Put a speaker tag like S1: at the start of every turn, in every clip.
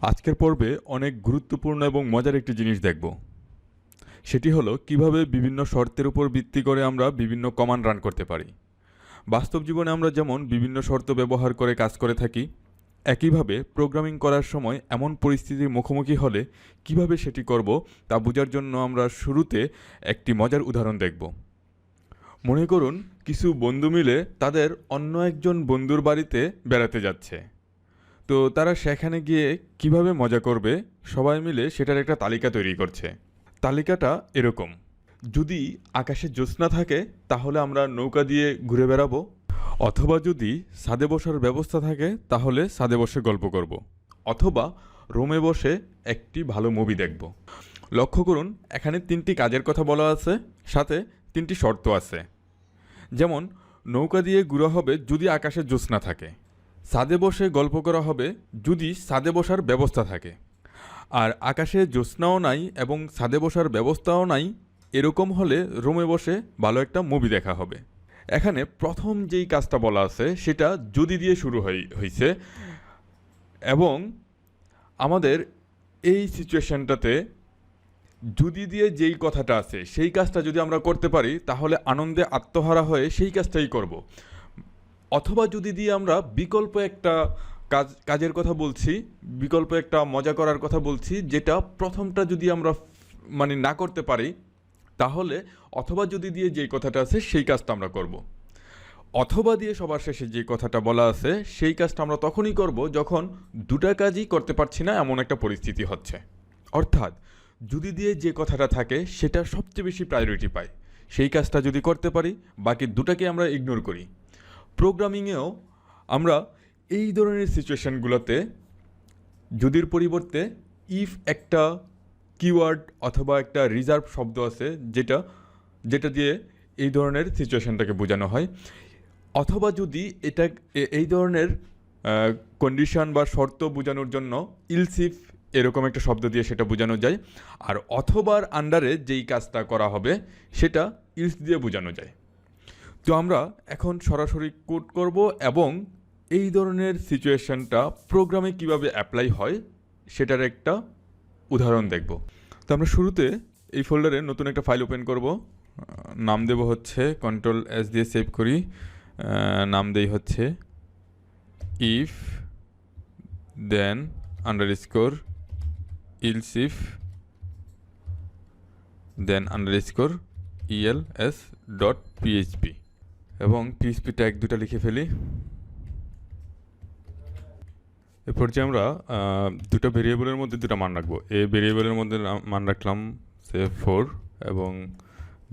S1: আজকের পর্বে অনেক গুরুত্বপূর্ণ এবং মজার একটি জিনিস দেখব। সেটি হলো কিভাবে বিভিন্ন শর্তের উপর ভিত্তি করে আমরা বিভিন্ন কমান্ড রান করতে পারি। বাস্তব জীবনে আমরা যেমন বিভিন্ন শর্ত ব্যবহার করে কাজ করে থাকি, একইভাবে প্রোগ্রামিং করার সময় এমন পরিস্থিতির মুখোমুখি হলে কিভাবে সেটি করব তা বোঝার জন্য আমরা শুরুতে একটি মজার উদাহরণ দেখব। মনে করুন কিছু বন্ধু মিলে তাদের অন্য একজন বন্ধুর বাড়িতে বেড়াতে যাচ্ছে। তো তারা সেখানে গিয়ে কিভাবে মজা করবে সবাই মিলে সেটার একটা তালিকা তৈরি করছে। তালিকাটা এরকম: যদি আকাশে জ্যোৎস্না থাকে তাহলে আমরা নৌকা দিয়ে ঘুরে বেড়াবো, অথবা যদি ছাদে বসার ব্যবস্থা থাকে তাহলে ছাদে বসে গল্প করব, অথবা রুমে বসে একটি ভালো মুভি দেখব। লক্ষ্য করুন এখানে তিনটি কাজের কথা বলা আছে, সাথে তিনটি শর্ত আছে। যেমন নৌকা দিয়ে ঘুরা হবে যদি আকাশে জ্যোৎস্না থাকে, ছাদে বসে গল্প করা হবে যদি ছাদে বসার ব্যবস্থা থাকে, আর আকাশে জ্যোৎস্নাও নাই এবং ছাদে বসার ব্যবস্থাও নাই এরকম হলে রুমে বসে ভালো একটা মুভি দেখা হবে। এখানে প্রথম যেই কাজটা বলা আছে সেটা যদি দিয়ে শুরু হয়েছে, এবং আমাদের এই সিচুয়েশনটাতে যদি দিয়ে যেই কথাটা আছে সেই কাজটা যদি আমরা করতে পারি তাহলে আনন্দে আত্মহারা হয়ে সেই কাজটাই করব। অথবা যদি দিয়ে আমরা বিকল্প একটা কাজের কথা বলছি, বিকল্প একটা মজা করার কথা বলছি, যেটা প্রথমটা যদি আমরা না করতে পারি তাহলে অথবা যদি দিয়ে যেই কথাটা আছে সেই কাজটা আমরা করব। অথবা দিয়ে সবার শেষে যে কথাটা বলা আছে সেই কাজটা আমরা তখনই করব যখন দুটা কাজই করতে পারছি না এমন একটা পরিস্থিতি হচ্ছে। অর্থাৎ যদি দিয়ে যে কথাটা থাকে সেটা সবচেয়ে বেশি প্রায়োরিটি পায়, সেই কাজটা যদি করতে পারি বাকি দুটাকে আমরা ইগনোর করি। প্রোগ্রামিংয়েও আমরা এই ধরনের সিচুয়েশানগুলোতে যদির পরিবর্তে ইফ একটা কিওয়ার্ড অথবা একটা রিজার্ভ শব্দ আছে যেটা দিয়ে এই ধরনের সিচুয়েশানটাকে বোঝানো হয়, অথবা যদি এটা এই ধরনের কন্ডিশন বা শর্ত বোঝানোর জন্য ইলস ইফ এরকম একটা শব্দ দিয়ে সেটা বোঝানো যায়, আর অথবার আন্ডারে যেই কাজটা করা হবে সেটা ইলস দিয়ে বোঝানো যায়। তো আমরা এখন সরাসরি কোড করব এবং এই ধরনের সিচুয়েশনটা প্রোগ্রামে কিভাবে অ্যাপ্লাই হয় সেটার একটা উদাহরণ দেখব। তো আমরা শুরুতে এই ফোল্ডারে নতুন একটা ফাইল ওপেন করব, নাম দেব হচ্ছে Ctrl+S দিয়ে সেভ করি, নাম দেই হচ্ছে if then underscore else if then underscore ELS dot PHP এবং PHP ট্যাগ দুটা লিখে ফেলি। এরপর যে আমরা দুটো ভেরিয়েবলের মধ্যে দুটো মান রাখবো। এ ভেরিয়েবলের মধ্যে মান রাখলাম সে 4 এবং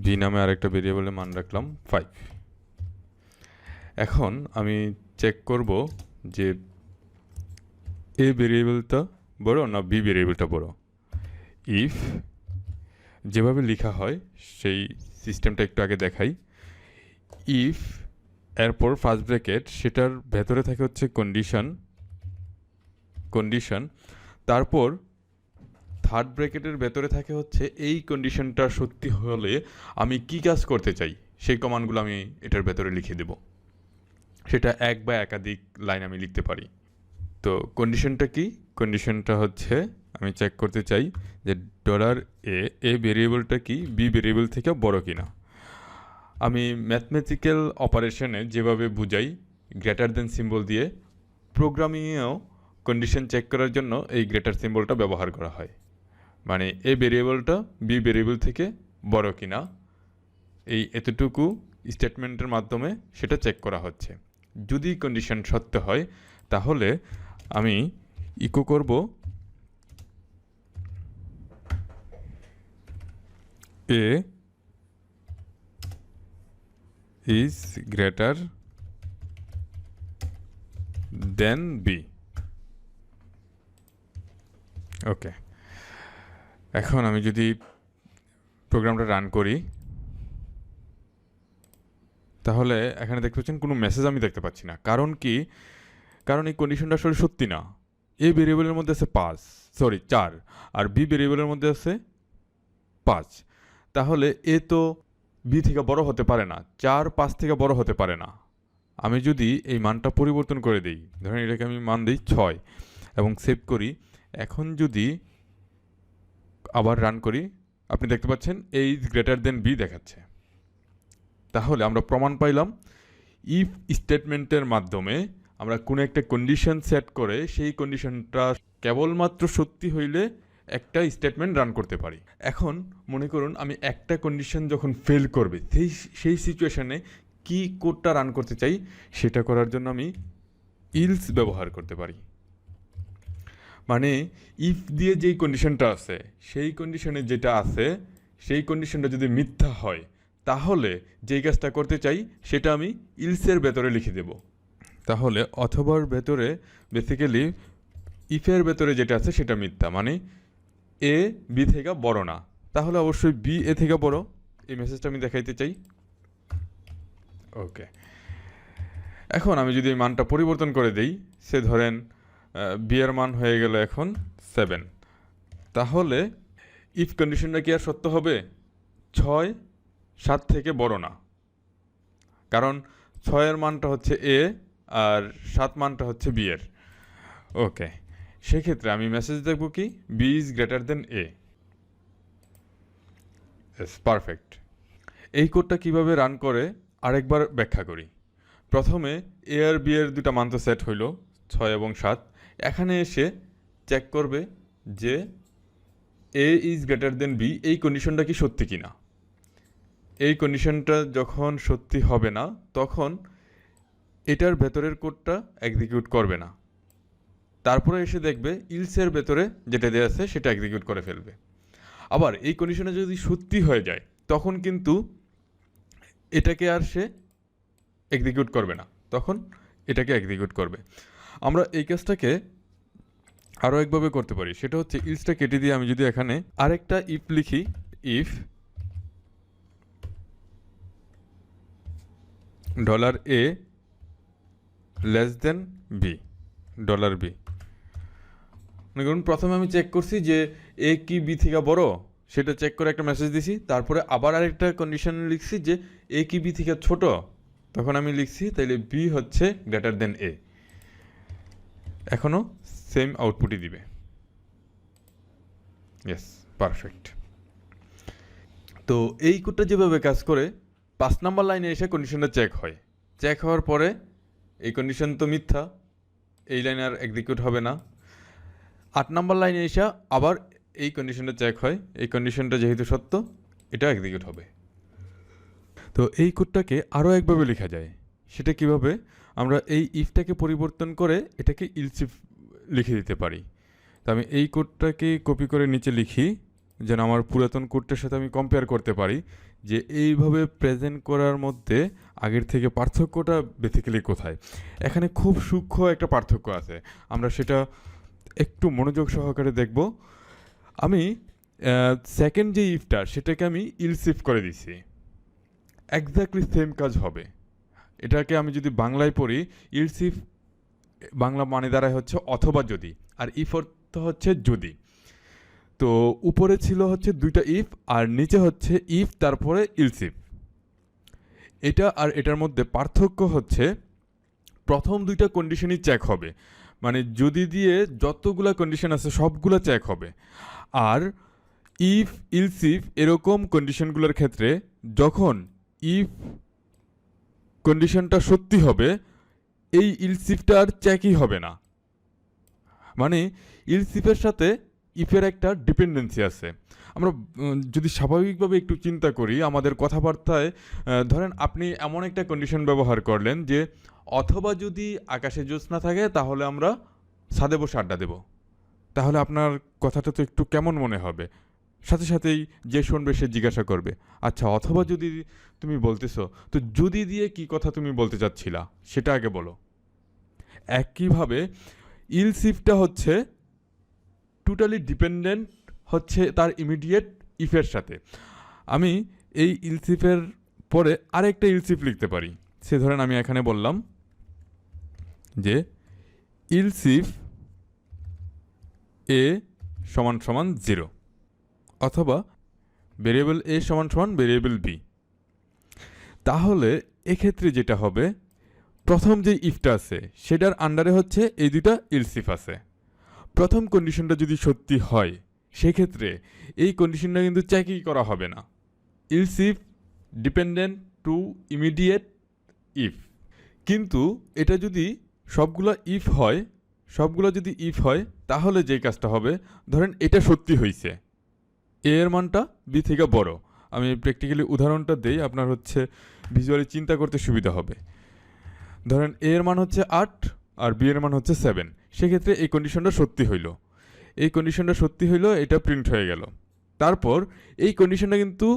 S1: বি নামে আরেকটা ভেরিয়েবলের মান রাখলাম 5। এখন আমি চেক করব যে এ ভেরিয়েবলটা বড় না বি ভেরিয়েবলটা বড়। ইফ যেভাবে লেখা হয় সেই সিস্টেমটা একটু আগে দেখাই। ইফ এরপর ফার্স্ট ব্র্যাকেট, সেটার ভেতরে থাকে হচ্ছে কন্ডিশন, তারপর থার্ড ব্র্যাকেটের ভেতরে থাকে হচ্ছে এই কন্ডিশনটা সত্যি হলে আমি কি কাজ করতে চাই সেই কমান্ডগুলো আমি এটার ভেতরে লিখে দেব। সেটা এক বা একাধিক লাইন আমি লিখতে পারি। তো কন্ডিশনটা কি? কন্ডিশনটা হচ্ছে আমি চেক করতে চাই যে $a ভেরিয়েবলটা কি বি ভেরিয়েবল থেকে বড় কিনা। আমি ম্যাথমেটিক্যাল অপারেশনে যেভাবে বুঝাই গ্রেটার দেন সিম্বল দিয়ে, প্রোগ্রামিংয়েও কন্ডিশন চেক করার জন্য এই গ্রেটার সিম্বলটা ব্যবহার করা হয়। মানে এ ভেরিয়েবলটা বি ভেরিয়েবল থেকে বড় কিনা এই এতটুকু স্টেটমেন্টের মাধ্যমে সেটা চেক করা হচ্ছে। যদি কন্ডিশন সত্য হয় তাহলে আমি ইকো করব এ is greater than B. ওকে, এখন আমি যদি প্রোগ্রামটা রান করি তাহলে এখানে দেখতে পাচ্ছেন কোনো মেসেজ আমি দেখতে পাচ্ছি না। কারণ কি? কারণ এই কন্ডিশনটা আসলে সত্যি না। এ ভেরিয়েবলের মধ্যে আছে 4 আর বি ভেরিয়েবলের মধ্যে আছে 5। তাহলে এ তো বি থেকে বড় হতে পারে না, 4 5 থেকে বড় হতে পারে না। আমি যদি এই মানটা পরিবর্তন করে দিই, ধরেন এটাকে আমি মান দিই 6 এবং সেভ করি, এখন যদি আবার রান করি, আপনি দেখতে পাচ্ছেন a is greater then b দেখাচ্ছে। তাহলে আমরা প্রমাণ পাইলাম ইফ স্টেটমেন্টের মাধ্যমে আমরা কোনো একটা কন্ডিশন সেট করে সেই কন্ডিশনটা কেবলমাত্র সত্যি হইলে একটা স্টেটমেন্ট রান করতে পারি। এখন মনে করুন আমি একটা কন্ডিশন যখন ফেল করবে সেই সিচুয়েশনে কি কোডটা রান করতে চাই, সেটা করার জন্য আমি ইলস ব্যবহার করতে পারি। মানে ইফ দিয়ে যেই কন্ডিশনটা আছে সেই কন্ডিশনে যেটা আছে সেই কন্ডিশনটা যদি মিথ্যা হয়, তাহলে যেই কাজটা করতে চাই সেটা আমি ইলসের ভেতরে লিখে দেব। তাহলে অথবার ভেতরে বেসিক্যালি ইফের ভেতরে যেটা আছে সেটা মিথ্যা, মানে এ বি থেকে বড় না, তাহলে অবশ্যই বি এ থেকে বড়। এই মেসেজটা আমি দেখাইতে চাই। ওকে, এখন আমি যদি এই মানটা পরিবর্তন করে দেই, সে ধরেন বি এর মান হয়ে গেল এখন 7, তাহলে ইফ কন্ডিশনটা কি আর সত্য হবে? 6 7 থেকে বড় না, কারণ 6 মানটা হচ্ছে এ আর 7 মানটা হচ্ছে বি এর। ওকে, সেক্ষেত্রে আমি মেসেজ দেখব কি B is greater than A. Perfect. এই কোডটা কিভাবে রান করে আরেকবার ব্যাখ্যা করি। প্রথমে এ আর বি এর দুটা মান তো সেট হইল 6 এবং 7। এখানে এসে চেক করবে যে এ ইজ গ্রেটার দেন বি, এই কন্ডিশনটা কি সত্যি কিনা। এই কন্ডিশনটা যখন সত্যি হবে না, তখন এটার ভেতরের কোডটা এক্সিকিউট করবে না। তারপরে এসে দেখবে ইলসের ভেতরে যেটা দেওয়া আছে সেটা এক্সিকিউট করে ফেলবে। আবার এই কন্ডিশনে যদি সত্যি হয়ে যায়, তখন কিন্তু এটাকে আর সে এক্সিকিউট করবে না, তখন এটাকে এক্সিকিউট করবে। আমরা এই কাজটাকে আরও একভাবে করতে পারি, সেটা হচ্ছে ইলসটা কেটে দিয়ে আমি যদি এখানে আরেকটা ইফ লিখি, if $a less than B, $b। মনে করুন প্রথমে আমি চেক করছি যে এ কি বি থেকে বড়, সেটা চেক করে একটা মেসেজ দিছি। তারপরে আবার আরেকটা কন্ডিশন লিখছি যে এ কি বি থেকে ছোট, তখন আমি লিখছি তাইলে বি হচ্ছে গ্রেটার দেন এ। এখনও সেম আউটপুটই দিবে। Yes, perfect. তো এই কোডটা যেভাবে কাজ করে, 5 নাম্বার লাইনে এসে কন্ডিশনটা চেক হয়। চেক হওয়ার পরে এই কন্ডিশন তো মিথ্যা, এই লাইনে আর এক্সিকিউট হবে না। 8 নাম্বার লাইনে এসে আবার এই কন্ডিশনটা চেক হয়, এই কন্ডিশনটা যেহেতু সত্য, এটা এক্সিকিউট হবে। তো এই কোডটাকে আরও একভাবে লেখা যায়। সেটা কিভাবে? আমরা এই ইফটাকে পরিবর্তন করে এটাকে ইলস ইফ লিখে দিতে পারি। তো আমি এই কোডটাকে কপি করে নিচে লিখি, যেন আমার পুরাতন কোডটার সাথে আমি কম্পেয়ার করতে পারি যে এইভাবে প্রেজেন্ট করার মধ্যে আগের থেকে পার্থক্যটা বেসিক্যালি কোথায়। এখানে খুব সূক্ষ্ম একটা পার্থক্য আছে, আমরা সেটা একটু মনোযোগ সহকারে দেখব। আমি সেকেন্ড যে ইফটা সেটাকে আমি ইলস ইফ করে দিছি, এক্স্যাক্টলি সেম কাজ হবে। এটাকে আমি যদি বাংলায় পড়ি, ইলস ইফ বাংলা মানে দাঁড়ায় হচ্ছে অথবা যদি, আর ইফ অর্থ হচ্ছে যদি। তো উপরে ছিল হচ্ছে দুইটা ইফ আর নিচে হচ্ছে ইফ তারপরে ইলস ইফ। এটা আর এটার মধ্যে পার্থক্য হচ্ছে প্রথম দুইটা কন্ডিশনই চেক হবে, মানে যদি দিয়ে যতগুলা কন্ডিশন আছে সবগুলা চেক হবে। আর ইফ ইলস ইফ এরকম কন্ডিশনগুলোর ক্ষেত্রে যখন ইফ কন্ডিশনটা সত্যি হবে, এই ইলস ইফটা আর চেকই হবে না। মানে ইলস ইফের সাথে ইফের একটা ডিপেন্ডেন্সি আছে। আমরা যদি স্বাভাবিকভাবে একটু চিন্তা করি আমাদের কথাবার্তায়, ধরেন আপনি এমন একটা কন্ডিশন ব্যবহার করলেন যে অথবা যদি আকাশে জ্যোৎস্না থাকে তাহলে আমরা ছাদে বসে আড্ডা দেব। তাহলে আপনার কথাটা তো একটু কেমন মনে হবে, সাথে সাথেই যে শুনবে সে জিজ্ঞাসা করবে, আচ্ছা অথবা যদি তুমি বলতেছো, তো যদি দিয়ে কি কথা তুমি বলতে চাচ্ছিলা সেটা আগে বলো। একইভাবে ইলস ইফটা হচ্ছে টোটালি ডিপেন্ডেন্ট হচ্ছে তার ইমিডিয়েট ইফের সাথে। আমি এই ইলস ইফের পরে আরেকটা ইলস ইফ লিখতে পারি। সে ধরেন আমি এখানে বললাম যে ইলস ইফ এ সমান সমান 0 অথবা ভেরিয়েবল এ সমান সমান ভেরিয়েবল বি। তাহলে এক্ষেত্রে যেটা হবে, প্রথম যে ইফটা আছে সেটার আন্ডারে হচ্ছে এই দুইটা ইলস ইফ আছে, প্রথম কন্ডিশনটা যদি সত্যি হয় সেক্ষেত্রে এই কন্ডিশনটা কিন্তু চেকই করা হবে না। Else if dependent to immediate if. কিন্তু এটা যদি সবগুলো যদি ইফ হয় তাহলে যেই কাজটা হবে, ধরেন এটা সত্যি হয়েছে, এ এর মানটা বি থেকে বড়। আমি প্র্যাকটিক্যালি উদাহরণটা দেই, আপনার হচ্ছে ভিজুয়ালি চিন্তা করতে সুবিধা হবে। ধরেন এ এর মান হচ্ছে 8 আর বি এর মান হচ্ছে 7, সেক্ষেত্রে এই কন্ডিশনটা সত্যি হইল। এটা প্রিন্ট হয়ে গেল। তারপর এই কন্ডিশনটা কিন্তু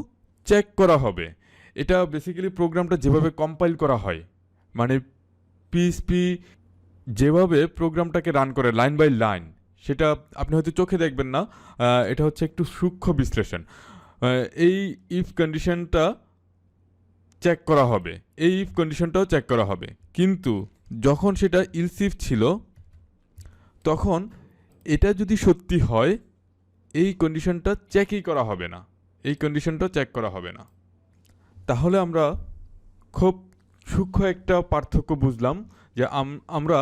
S1: চেক করা হবে। এটা বেসিক্যালি প্রোগ্রামটা যেভাবে কম্পাইল করা হয়, মানে পিএইচপি যেভাবে প্রোগ্রামটাকে রান করে লাইন বাই লাইন, সেটা আপনি হয়তো চোখে দেখবেন না। এটা হচ্ছে একটু সূক্ষ্ম বিশ্লেষণ। এই ইফ কন্ডিশনটা চেক করা হবে, এই ইফ কন্ডিশনটাও চেক করা হবে, কিন্তু যখন সেটা ইলস ইফ ছিল তখন এটা যদি সত্যি হয় এই কন্ডিশনটা চেকই করা হবে না, তাহলে আমরা খুব সূক্ষ্ম একটা পার্থক্য বুঝলাম যে আমরা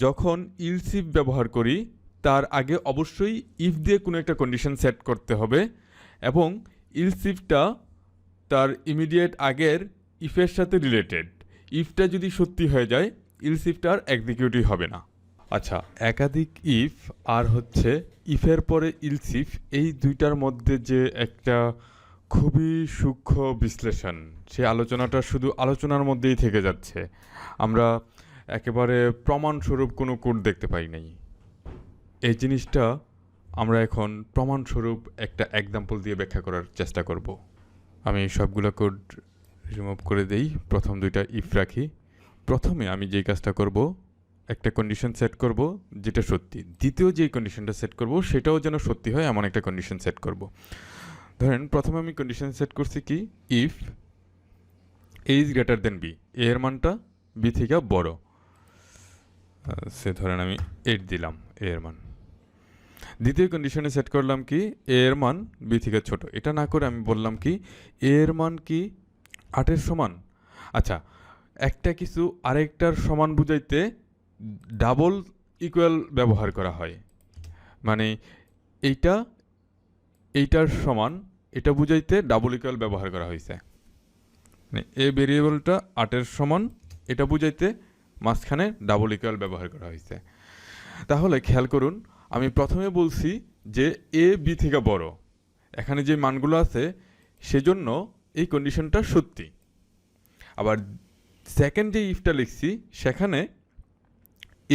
S1: যখন ইলস ইফ ব্যবহার করি তার আগে অবশ্যই ইফ দিয়ে কোনো একটা কন্ডিশন সেট করতে হবে, এবং ইলস ইফটা তার ইমিডিয়েট আগের ইফের সাথে রিলেটেড। ইফটা যদি সত্যি হয়ে যায় ইলস ইফটা আর এক্সিকিউটই হবে না। আচ্ছা, একাধিক ইফ আর হচ্ছে ইফের পরে ইলস ইফ, এই দুইটার মধ্যে যে একটা খুবই সূক্ষ্ম বিশ্লেষণ, সেই আলোচনাটা শুধু আলোচনার মধ্যেই থেকে যাচ্ছে। আমরা একেবারে প্রমাণস্বরূপ কোনো কোড দেখতে পাই নাই। এই জিনিসটা আমরা এখন প্রমাণস্বরূপ একটা এক্সাম্পল দিয়ে ব্যাখ্যা করার চেষ্টা করব। আমি সবগুলো কোড রিমুভ করে দেই, প্রথম দুইটা ইফ রাখি। প্রথমে আমি যেই কাজটা করব, একটা কন্ডিশন সেট করব যেটা সত্যি, দ্বিতীয় যেই কন্ডিশনটা সেট করব সেটাও যেন সত্যি হয় এমন একটা কন্ডিশন সেট করব। ধরেন প্রথমে আমি কন্ডিশন সেট করছি কি, if A is greater than B, A এর মানটা বি থেকে বড়। সে ধরেন আমি 8 দিলাম এ এর মান। দ্বিতীয় কন্ডিশনে সেট করলাম কি, এ এর মান বি থেকে ছোট। এটা না করে আমি বললাম কি, এ এর মান কি 8-এর সমান। আচ্ছা, একটা কিছু আরেকটার সমান বুঝাইতে ডাবল ইকুয়াল ব্যবহার করা হয়, মানে এইটার সমান এটা বুঝাইতে ডাবল ইকুয়াল ব্যবহার করা হয়েছে। মানে এ ভেরিয়েবলটা 8-এর সমান এটা বুঝাইতে মাঝখানে ডাবল ইকুয়াল ব্যবহার করা হয়েছে। তাহলে খেয়াল করুন, আমি প্রথমে বলছি যে এ বি থেকে বড়, এখানে যে মানগুলো আছে সেজন্য এই কন্ডিশনটা সত্যি। আবার সেকেন্ড যে ইফটা লিখছি সেখানে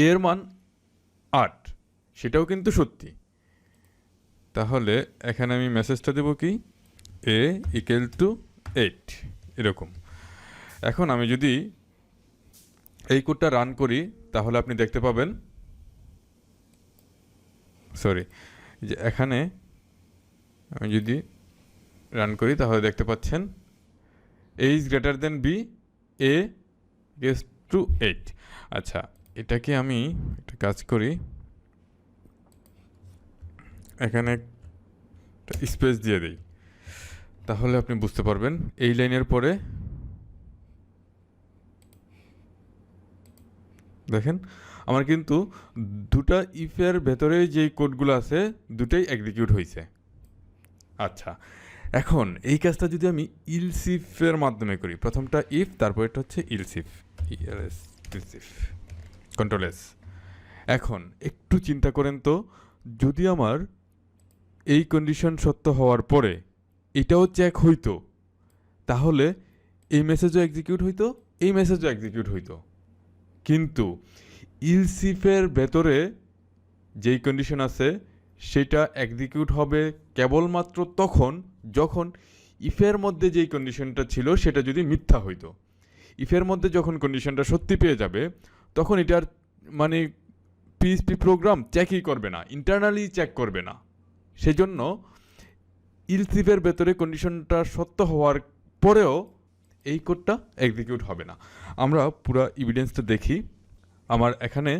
S1: এ এর মান 8, সেটাও কিন্তু সত্যি। তাহলে এখানে আমি মেসেজটা দেব কি, এ ইকুয়াল টু 8 এরকম। এখন আমি যদি এই কোডটা রান করি তাহলে আপনি দেখতে পাবেন, যে এখানে আমি যদি রান করি তাহলে দেখতে পাচ্ছেন A is greater than B, A is two 8। আচ্ছা, এটাকে আমি একটা কাজ করি, এখানে স্পেস দিয়ে দিই, তাহলে আপনি বুঝতে পারবেন। এই লাইনের পরে দেখেন আমার কিন্তু দুটা ইফের ভেতরে যে কোডগুলো আছে দুটাই এক্সিকিউট হয়েছে। আচ্ছা, এখন এই কাজটা যদি আমি ইলস ইফের মাধ্যমে করি, প্রথমটা ইফ, তারপর এটা হচ্ছে ইলস ইফ, কন্ট্রোল এস। এখন একটু চিন্তা করেন তো, যদি আমার এই কন্ডিশন সত্য হওয়ার পরে এটাও চেক হইতো, তাহলে এই মেসেজও এক্সিকিউট হইতো, এই মেসেজও এক্সিকিউট হইতো। কিন্তু ইলস ইফের ভেতরে যেই কন্ডিশন আছে সেটা এক্সিকিউট হবে কেবলমাত্র তখন যখন ইফের মধ্যে যেই কন্ডিশনটা ছিল সেটা যদি মিথ্যা হইতো। ইফের মধ্যে যখন কন্ডিশনটা সত্যি পেয়ে যাবে তখন এটার মানে পিএইচপি প্রোগ্রাম চেকই করবে না, ইন্টারনালি চেক করবে না। সেজন্য ইলস ইফের ভেতরে কন্ডিশনটা সত্য হওয়ার পরেও এই কোডটা এক্সিকিউট হবে না। আমরা পুরো এভিডেন্সটা দেখি। আমার এখানে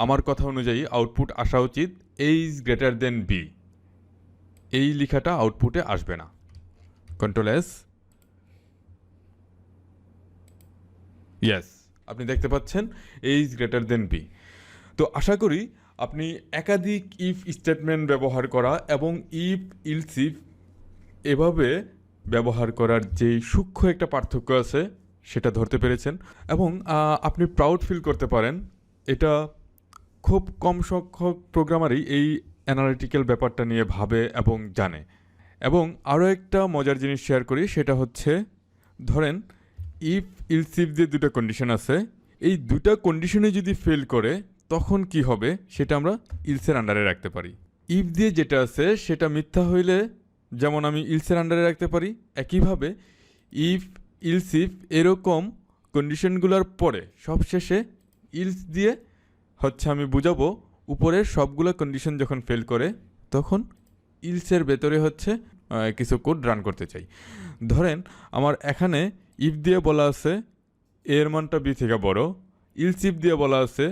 S1: আমার কথা অনুযায়ী আউটপুট আসা উচিত A is greater than B, এই লেখাটা আউটপুটে আসবে না। কন্ট্রোল এস, ইয়েস, আপনি দেখতে পাচ্ছেন A is greater than B. তো আশা করি আপনি একাধিক ইফ স্টেটমেন্ট ব্যবহার করা এবং ইফ ইলস ইফ এভাবে ব্যবহার করার যে সূক্ষ্ম একটা পার্থক্য আছে সেটা ধরতে পেরেছেন এবং আপনি প্রাউড ফিল করতে পারেন। এটা খুব কম সংখ্যক প্রোগ্রামারই এই অ্যানালিটিক্যাল ব্যাপারটা নিয়ে ভাবে এবং জানে। এবং আরও একটা মজার জিনিস শেয়ার করি, সেটা হচ্ছে ধরেন ইফ ইলস ইফ যে দুটো কন্ডিশন আছে, এই দুটা কন্ডিশনে যদি ফেল করে তখন কি হবে সেটা আমরা ইলসের আন্ডারে রাখতে পারি। ইফ দিয়ে যেটা আছে সেটা মিথ্যা হইলে যেমন আমি ইলসের আন্ডারে রাখতে পারি, একইভাবে ইফ ইলস ইফ এরকম কন্ডিশনগুলোর পরে সবশেষে ইলস দিয়ে হচ্ছে আমি বুঝাবো উপরের সবগুলো কন্ডিশন যখন ফেল করে তখন ইলসের ভেতরে হচ্ছে কিছু কোড রান করতে চাই। ধরেন আমার এখানে ইফ দিয়ে বলা আছে এ এর মানটা বি থেকে বড়, ইলস ইফ দিয়ে বলা আছে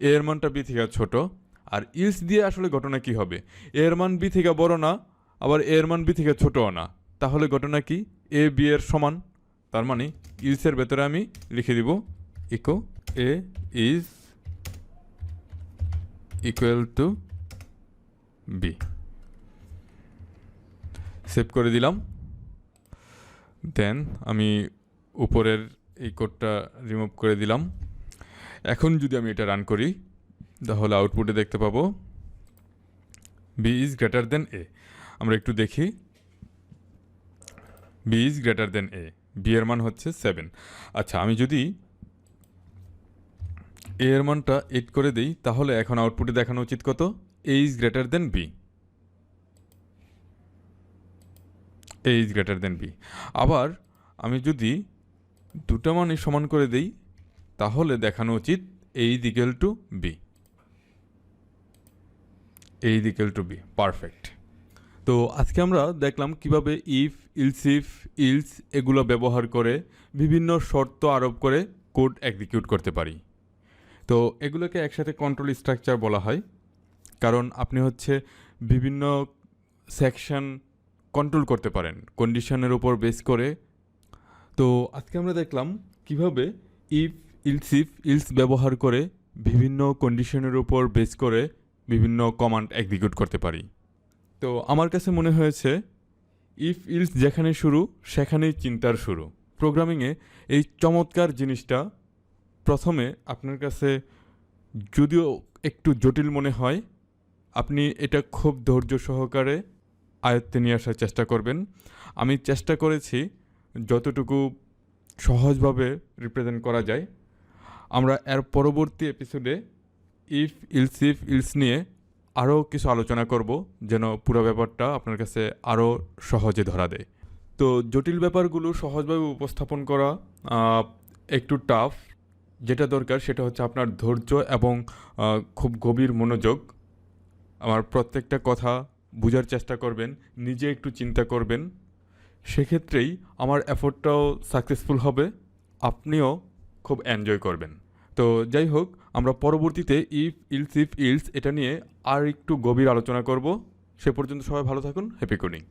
S1: এ এর মানটা বি থেকে ছোট, আর ইলস দিয়ে আসলে ঘটনা কি হবে, এ এর মান বি থেকে বড় না আবার এ এর মান বি থেকে ছোটও না, তাহলে ঘটনা কি এ বি এর সমান। তার মানে ইলসের ভেতরে আমি লিখে দিব echo A is equal to B, save করে দিলাম। দেন আমি উপরের এই কোডটা রিমুভ করে দিলাম। এখন যদি আমি এটা রান করি তাহলে আউটপুটে দেখতে পাবো B is greater than A. আমরা একটু দেখি, B is greater than A, B এর মান হচ্ছে 7। আচ্ছা, আমি যদি এ এর মানটা 8 করে দিই তাহলে এখন আউটপুটে দেখানো উচিত কত, A is greater than B, A is greater than B. আবার আমি যদি দুটো মানই সমান করে দিই তাহলে দেখানো উচিত A is equal to B, A is equal to B. Perfect. তো আজকে আমরা দেখলাম কিভাবে ইফ ইলস এগুলো ব্যবহার করে বিভিন্ন শর্ত আরোপ করে কোড এক্সিকিউট করতে পারি। তো এগুলোকে একসাথে কন্ট্রোল স্ট্রাকচার বলা হয়, কারণ আপনি হচ্ছে বিভিন্ন সেকশন কন্ট্রোল করতে পারেন কন্ডিশনের উপর বেস করে। তো আজকে আমরা দেখলাম কিভাবে ইফ ইলস ব্যবহার করে বিভিন্ন কন্ডিশনের উপর বেস করে বিভিন্ন কমান্ড এক্সিকিউট করতে পারি। তো আমার কাছে মনে হয়েছে ইফ ইলস যেখানে শুরু সেখানেই চিন্তার শুরু। প্রোগ্রামিংয়ে এই চমৎকার জিনিসটা প্রথমে আপনার কাছে যদিও একটু জটিল মনে হয়, আপনি এটা খুব ধৈর্য সহকারে আয়ত্তে নিয়ে আসার চেষ্টা করবেন। আমি চেষ্টা করেছি যতটুকু সহজভাবে রিপ্রেজেন্ট করা যায়। আমরা এর পরবর্তী এপিসোডে ইফ ইলস নিয়ে আরও কিছু আলোচনা করব, যেন পুরো ব্যাপারটা আপনার কাছে আরও সহজে ধরা দেয়। তো জটিল ব্যাপারগুলো সহজভাবে উপস্থাপন করা একটু টাফ। যেটা দরকার সেটা হচ্ছে আপনার ধৈর্য এবং খুব গভীর মনোযোগ। আমার প্রত্যেকটা কথা বোঝার চেষ্টা করবেন, নিজে একটু চিন্তা করবেন, সেক্ষেত্রেই আমার এফোর্টটাও সাকসেসফুল হবে, আপনিও খুব এনজয় করবেন। তো যাই হোক, আমরা পরবর্তীতে ইফ ইলস এটা নিয়ে আর একটু গভীর আলোচনা করব। সে পর্যন্ত সবাই ভালো থাকুন, হ্যাপি কোডিং।